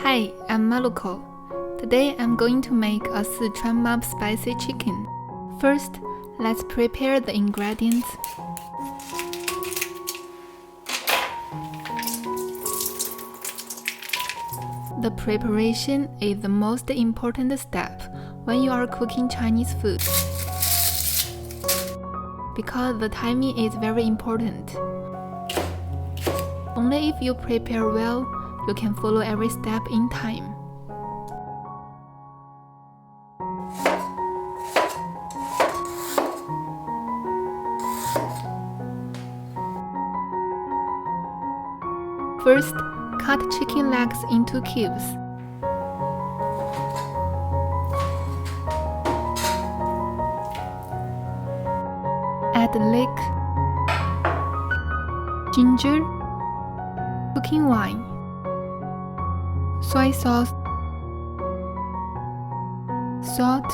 Hi, I'm Maluko. Today I'm going to make a Sichuan mob spicy chicken. First, let's prepare the ingredients. The preparation is the most important step when you are cooking Chinese food, because the timing is very important. Only if you prepare well, you can follow every step in time. First, cut chicken legs into cubes. Add leek, ginger, cooking wine, soy sauce, salt.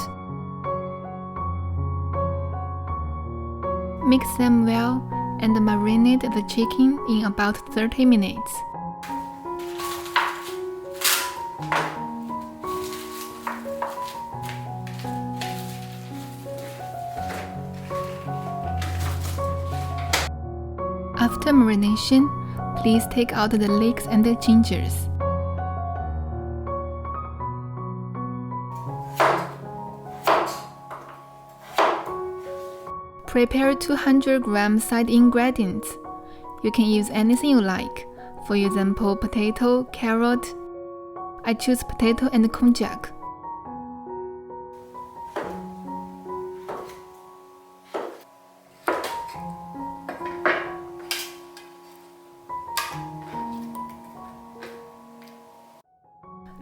Mix them well and marinate the chicken in about 30 minutes. After marination, please take out the leeks and the gingers. Prepare 200 grams side ingredients. You can use anything you like, for example potato, carrot. I choose potato and konjac.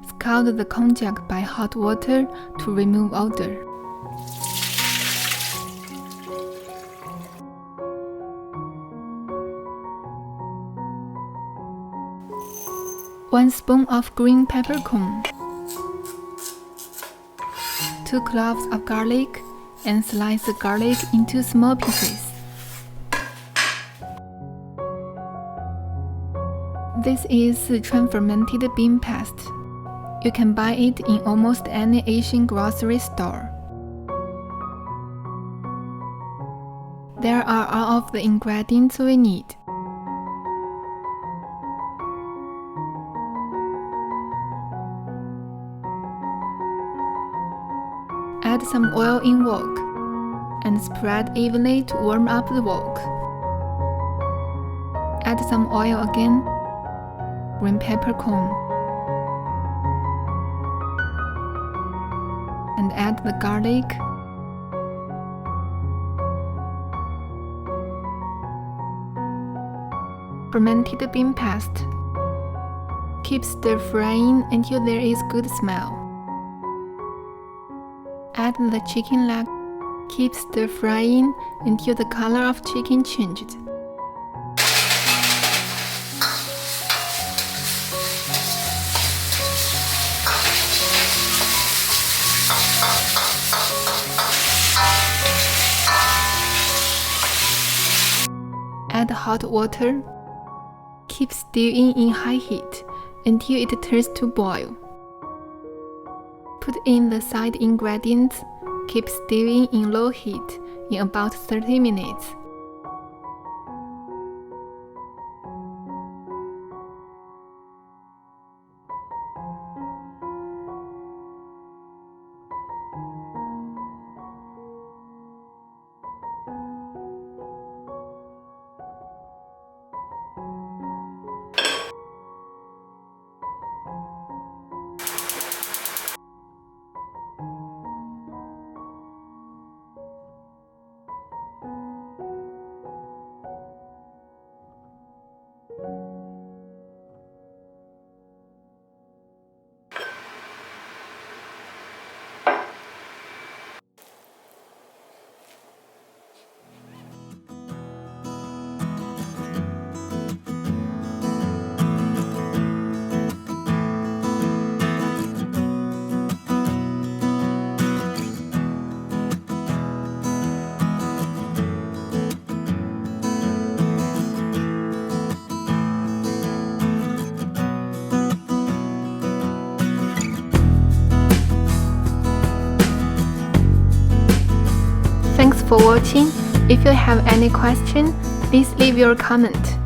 Scald the konjac by hot water to remove odor. One spoon of green peppercorn, 2 cloves of garlic, and slice the garlic into small pieces. This is Sichuan fermented bean paste. You can buy it in almost any Asian grocery store. There are all of the ingredients we need. Add some oil in wok and spread evenly to warm up the wok. Add some oil again, green peppercorn, and add the garlic. Fermented bean paste. Keep stir-frying until there is good smell. Add the chicken leg. Keep stir-frying until the color of chicken changed. Add hot water. Keep stirring in high heat until it turns to boil. Put in the side ingredients. Keep stirring in low heat in about 30 minutes. Thanks for watching. If you have any question, please leave your comment.